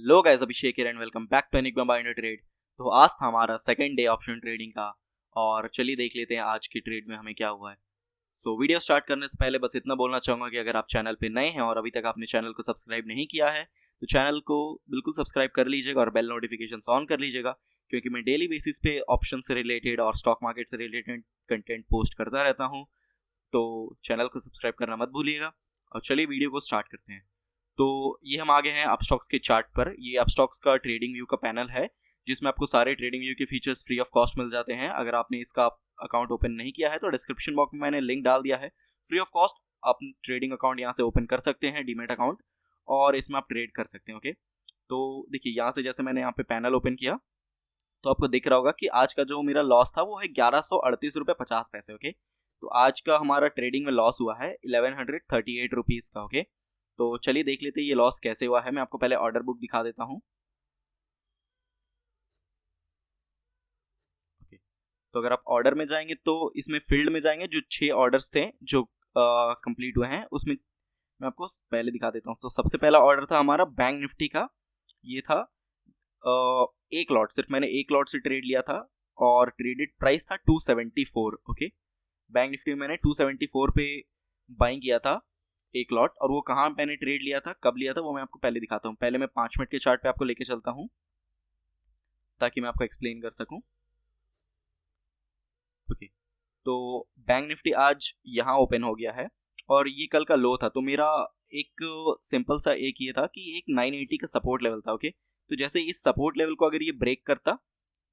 Hello guys, Abhishek here and welcome back to Enigma binary trade. तो आज था हमारा सेकंड डे ऑप्शन ट्रेडिंग का और चलिए देख लेते हैं आज की ट्रेड में हमें क्या हुआ है। वीडियो स्टार्ट करने से पहले बस इतना बोलना चाहूँगा कि अगर आप चैनल पे नए हैं और अभी तक आपने चैनल को सब्सक्राइब नहीं किया है तो चैनल को बिल्कुल सब्सक्राइब कर लीजिएगा और बेल नोटिफिकेशन ऑन कर लीजिएगा, क्योंकि मैं डेली बेसिस पे ऑप्शन से रिलेटेड और स्टॉक मार्केट से रिलेटेड कंटेंट पोस्ट करता रहता हूँ। तो चैनल को सब्सक्राइब करना मत भूलिएगा और चलिए वीडियो को स्टार्ट करते हैं। तो ये हम आ गए हैं अपस्टॉक्स के चार्ट पर। ये अपस्टॉक्स का ट्रेडिंग व्यू का पैनल है जिसमें आपको सारे ट्रेडिंग व्यू के फीचर्स फ्री ऑफ कॉस्ट मिल जाते हैं। अगर आपने इसका अकाउंट ओपन नहीं किया है तो डिस्क्रिप्शन बॉक्स में मैंने लिंक डाल दिया है, फ्री ऑफ कॉस्ट आप ट्रेडिंग अकाउंट यहाँ से ओपन कर सकते हैं, डीमेट अकाउंट, और इसमें आप ट्रेड कर सकते हैं। ओके, तो देखिए यहाँ से जैसे मैंने यहाँ पे पैनल ओपन किया तो आपको दिख रहा होगा कि आज का जो मेरा लॉस था वो है 1138 रुपये 50 पैसे। ओके, तो आज का हमारा ट्रेडिंग में लॉस हुआ है 1138 रुपीज़ का। ओके, तो चलिए देख लेते हैं ये लॉस कैसे हुआ है। मैं आपको पहले ऑर्डर बुक दिखा देता हूँ। ओके, तो अगर आप ऑर्डर में जाएंगे तो इसमें फील्ड में जाएंगे, जो 6 ऑर्डर्स थे जो कंप्लीट हुए हैं उसमें मैं आपको पहले दिखा देता हूँ। तो सबसे पहला ऑर्डर था हमारा बैंक निफ्टी का। ये था एक लॉट, सिर्फ मैंने एक लॉट से ट्रेड लिया था और ट्रेडेड प्राइस था 274। ओके, बैंक निफ्टी में मैंने 274 पे बाइंग किया था एक लॉट, और वो कहाँ मैंने ट्रेड लिया था, कब लिया था, वो मैं आपको पहले दिखाता हूँ। पहले मैं 5 मिनट के चार्ट पे आपको लेके चलता हूँ ताकि मैं आपको एक्सप्लेन कर सकूँ। ओके, तो बैंक निफ्टी आज यहाँ ओपन हो गया है और ये कल का लो था। तो मेरा एक सिंपल सा एक ये था कि एक 980 का सपोर्ट लेवल था। ओके, तो जैसे इस सपोर्ट लेवल को अगर ये ब्रेक करता,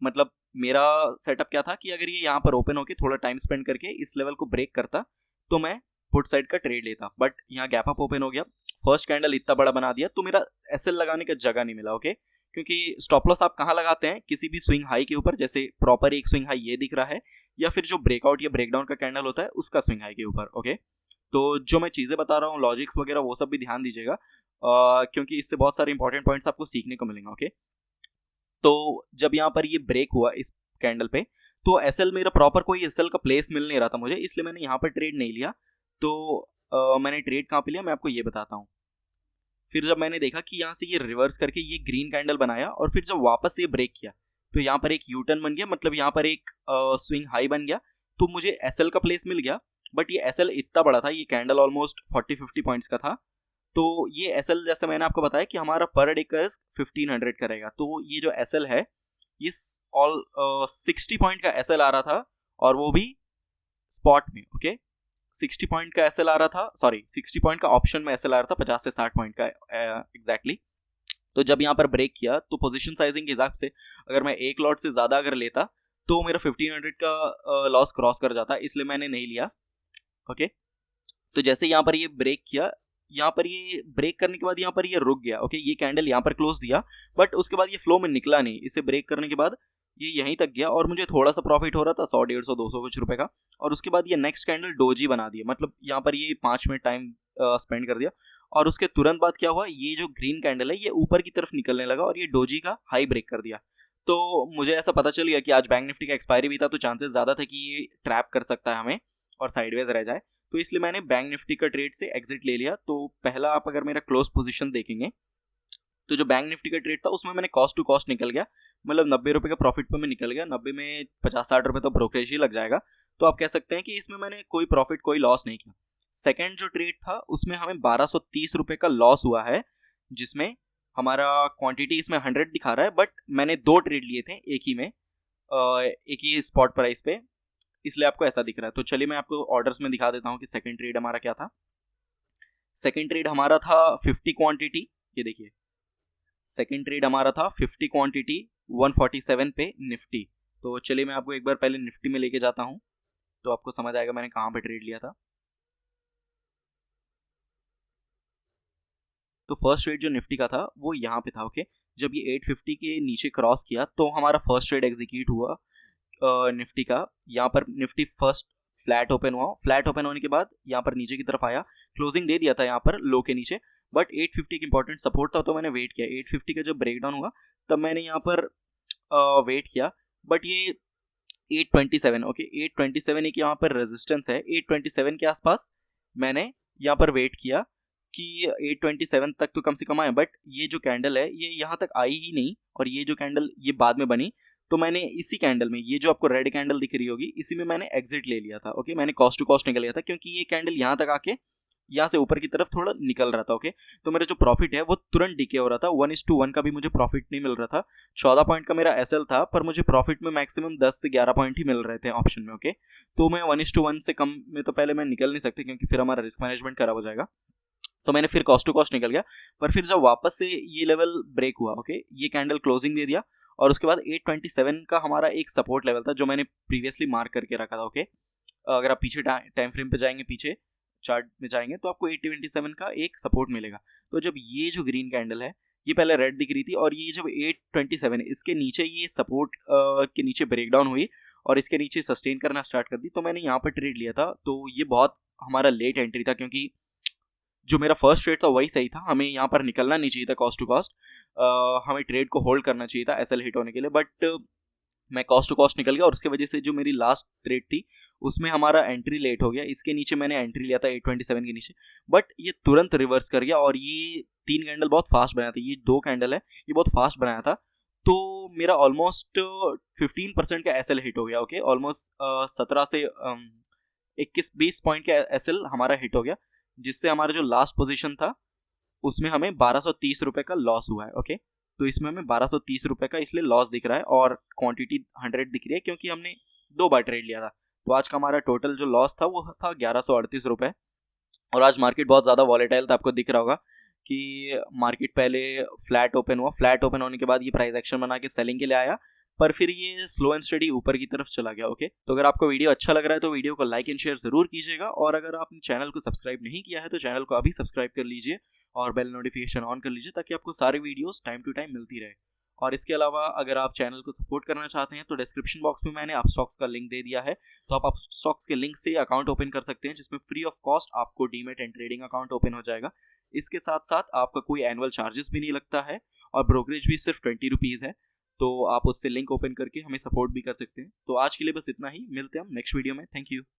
मतलब मेरा सेटअप क्या था कि अगर ये यहाँ पर ओपन होके थोड़ा टाइम स्पेंड करके इस लेवल को ब्रेक करता तो मैं पुट साइड का ट्रेड लेता, बट यहाँ गैप अप ओपन हो गया, फर्स्ट कैंडल इतना बड़ा बना दिया तो मेरा एसएल लगाने का जगह नहीं मिला। ओके, क्योंकि स्टॉप लॉस आप कहाँ लगाते हैं, किसी भी स्विंग हाई के ऊपर, जैसे प्रॉपर एक स्विंग हाई ये दिख रहा है, या फिर जो ब्रेकआउट या ब्रेकडाउन का कैंडल होता है उसका स्विंग हाई के ऊपर। ओके, तो जो मैं चीज़ें बता रहा हूँ, लॉजिक्स वगैरह, वो सब भी ध्यान दीजिएगा क्योंकि इससे बहुत सारे इंपॉर्टेंट पॉइंट्स आपको सीखने को मिलेंगे। ओके, तो जब यहाँ पर ये ब्रेक हुआ इस कैंडल पे तो एसएल मेरा प्रॉपर कोई एसएल का प्लेस मिल नहीं रहा था मुझे, इसलिए मैंने यहाँ पर ट्रेड नहीं लिया। तो मैंने ट्रेड कहाँ पे लिया मैं आपको ये बताता हूँ। फिर जब मैंने देखा कि यहाँ से ये रिवर्स करके ये ग्रीन कैंडल बनाया और फिर जब वापस ये ब्रेक किया तो यहाँ पर एक यू टर्न बन गया, मतलब यहाँ पर एक स्विंग हाई बन गया, तो मुझे एसएल का प्लेस मिल गया। बट ये एसएल इतना बड़ा था, ये कैंडल ऑलमोस्ट 40-50 पॉइंट्स का था। तो ये एसएल जैसे मैंने आपको बताया कि हमारा पर डे का 1500 का रहेगा, तो ये जो एसएल है ये ऑल 60 पॉइंट का एसएल आ रहा था और वो भी स्पॉट में। ओके, 60 पॉइंट का एसएल आ रहा था, सॉरी 60 पॉइंट का ऑप्शन में एसएल आ रहा था, 50 से 60 पॉइंट का एग्जैक्टली। तो जब यहाँ पर ब्रेक किया तो पोजीशन साइजिंग के हिसाब से अगर मैं एक लॉट से ज़्यादा अगर लेता तो मेरा 1500 का लॉस क्रॉस कर जाता, इसलिए मैंने नहीं लिया। ओके, तो जैसे यहाँ पर ये ब्रेक किया, यहाँ पर ये ब्रेक करने के बाद यहाँ पर ये रुक गया। ओके, ये कैंडल यहाँ पर क्लोज दिया बट उसके बाद ये फ्लो में निकला नहीं, इसे ब्रेक करने के बाद ये यहीं तक गया और मुझे थोड़ा सा प्रॉफिट हो रहा था 100, 150, 200 कुछ रुपए का। और उसके बाद ये नेक्स्ट कैंडल डोजी बना दिया, मतलब यहाँ पर ये 5 मिनट टाइम स्पेंड कर दिया और उसके तुरंत बाद क्या हुआ, ये जो ग्रीन कैंडल है ये ऊपर की तरफ निकलने लगा और ये डोजी का हाई ब्रेक कर दिया। तो मुझे ऐसा पता चल गया कि आज बैंक निफ्टी का एक्सपायरी भी था, तो चांसेस ज़्यादा था कि ये ट्रैप कर सकता है हमें और साइडवेज रह जाए, तो इसलिए मैंने बैंक निफ्टी का ट्रेड से एग्जिट ले लिया। तो पहला आप अगर मेरा क्लोज पोजीशन देखेंगे तो जो बैंक निफ्टी का ट्रेड था उसमें मैंने कॉस्ट टू कॉस्ट निकल गया, मतलब 90 रुपये का प्रॉफिट पर मैं निकल गया। 90 में 50-60 रुपये तो ब्रोकरेज ही लग जाएगा, तो आप कह सकते हैं कि इसमें मैंने कोई प्रॉफिट कोई लॉस नहीं किया। सेकेंड जो ट्रेड था उसमें हमें 1230 रुपये का लॉस हुआ है, जिसमें हमारा क्वांटिटी इसमें 100 दिखा रहा है बट मैंने 2 ट्रेड लिए थे एक ही में, एक ही स्पॉट प्राइस पे, इसलिए आपको ऐसा दिख रहा है। तो चलिए मैं आपको ऑर्डर्स में दिखा देता हूँ कि सेकंड ट्रेड हमारा क्या था। सेकंड ट्रेड हमारा था 50 क्वांटिटी, ये देखिए सेकंड ट्रेड हमारा था 50 क्वांटिटी 147 पे निफ्टी। तो चलिए मैं आपको एक बार पहले निफ्टी में लेके जाता हूँ तो आपको समझ आएगा मैंने कहाँ पे ट्रेड लिया था। तो फर्स्ट ट्रेड जो निफ्टी का था वो यहाँ पे था। ओके, जब ये 850 के नीचे क्रॉस किया तो हमारा फर्स्ट ट्रेड एग्जीक्यूट हुआ निफ्टी का। यहाँ पर निफ्टी फर्स्ट फ्लैट ओपन हुआ, फ्लैट ओपन होने के बाद यहाँ पर नीचे की तरफ आया, क्लोजिंग दे दिया था यहाँ पर लो के नीचे, बट 850 की इंपॉर्टेंट सपोर्ट था तो मैंने वेट किया। 850 का जब ब्रेकडाउन हुआ तब मैंने यहाँ पर वेट किया, बट ये 827, ओके 827 एक यहाँ पर रेजिस्टेंस है, 827 के आसपास मैंने यहाँ पर वेट किया कि 827 तक तो कम से कम आए, बट ये जो कैंडल है ये यहाँ तक आई ही नहीं, और ये जो कैंडल ये बाद में बनी। तो मैंने इसी कैंडल में, ये जो आपको रेड कैंडल दिख रही होगी, इसी में मैंने एग्जिट ले लिया था। ओके, मैंने कॉस्ट टू कॉस्ट निकल लिया था, क्योंकि ये कैंडल यहाँ तक आके यहाँ से ऊपर की तरफ थोड़ा निकल रहा था। ओके, तो मेरा जो प्रॉफिट है वो तुरंत डिके हो रहा था। 1:1 का भी मुझे प्रॉफिट नहीं मिल रहा था। 14 पॉइंट का मेरा एसएल था, पर मुझे प्रॉफिट में मैक्सिमम 10 से 11 पॉइंट ही मिल रहे थे ऑप्शन में। ओके, तो मैं 1:1 से कम में तो पहले मैं निकल नहीं सकते, क्योंकि फिर हमारा रिस्क मैनेजमेंट खराब हो जाएगा। तो मैंने फिर कॉस्ट टू कॉस्ट निकल गया। पर फिर जब वापस से ये लेवल ब्रेक हुआ, ओके, ये कैंडल क्लोजिंग दे दिया, और उसके बाद 827 का हमारा एक सपोर्ट लेवल था जो मैंने प्रीवियसली मार्क करके रखा था। ओके, अगर आप पीछे टाइम फ्रेम पे जाएंगे, पीछे चार्ट में जाएंगे, तो आपको 827 का एक सपोर्ट मिलेगा। तो जब ये जो ग्रीन कैंडल है, ये पहले रेड दिख रही थी, और ये जब 827 इसके नीचे, ये सपोर्ट के नीचे ब्रेकडाउन हुई और इसके नीचे सस्टेन करना स्टार्ट कर दी, तो मैंने यहाँ पर ट्रेड लिया था। तो ये बहुत हमारा लेट एंट्री था, क्योंकि जो मेरा फर्स्ट ट्रेड था वही सही था। हमें यहाँ पर निकलना नहीं चाहिए था कॉस्ट टू कॉस्ट, हमें ट्रेड को होल्ड करना चाहिए था एसएल हिट होने के लिए। बट मैं कॉस्ट टू कॉस्ट निकल गया, और उसके वजह से जो मेरी लास्ट ट्रेड थी उसमें हमारा एंट्री लेट हो गया। इसके नीचे मैंने एंट्री लिया था 827 के नीचे, बट ये तुरंत रिवर्स कर गया, और ये 3 कैंडल बहुत फास्ट बनाया था। ये 2 कैंडल है, ये बहुत फास्ट बनाया था। तो मेरा ऑलमोस्ट 15% का एसएल हिट हो गया। ओके, ऑलमोस्ट 17 से 21-20 पॉइंट का एसएल हमारा हिट हो गया, जिससे हमारा जो लास्ट पोजीशन था उसमें हमें 1230 रुपये का लॉस हुआ है। ओके, तो इसमें हमें 1230 रुपये का इसलिए लॉस दिख रहा है, और क्वांटिटी 100 दिख रही है, क्योंकि हमने 2 बार ट्रेड लिया था। तो आज का हमारा टोटल जो लॉस था वो था 1138 रुपये। और आज मार्केट बहुत ज़्यादा वॉलेटाइल था, आपको दिख रहा होगा कि मार्केट पहले फ्लैट ओपन हुआ, फ्लैट ओपन होने के बाद ये प्राइस एक्शन बना के सेलिंग के लिए आया, पर फिर ये स्लो एंड स्टडी ऊपर की तरफ चला गया। ओके, तो अगर आपको वीडियो अच्छा लग रहा है तो वीडियो को लाइक एंड शेयर जरूर कीजिएगा, और अगर आपने चैनल को सब्सक्राइब नहीं किया है तो चैनल को अभी सब्सक्राइब कर लीजिए और बेल नोटिफिकेशन ऑन कर लीजिए, ताकि आपको सारे वीडियोस टाइम टू टाइम मिलती रहे। और इसके अलावा अगर आप चैनल को सपोर्ट करना चाहते हैं तो डिस्क्रिप्शन बॉक्स में मैंने अपस्टॉक्स का लिंक दे दिया है, तो आप अपस्टॉक्स के लिंक से अकाउंट ओपन कर सकते हैं, जिसमें फ्री ऑफ कॉस्ट आपको demat and trading account open हो जाएगा। इसके साथ साथ आपका कोई एनुअल चार्जेस भी नहीं लगता है, और ब्रोकरेज भी सिर्फ 20 रुपीज़ है। तो आप उससे लिंक ओपन करके हमें सपोर्ट भी कर सकते हैं। तो आज के लिए बस इतना ही, मिलते हैं हम नेक्स्ट वीडियो में। Thank you.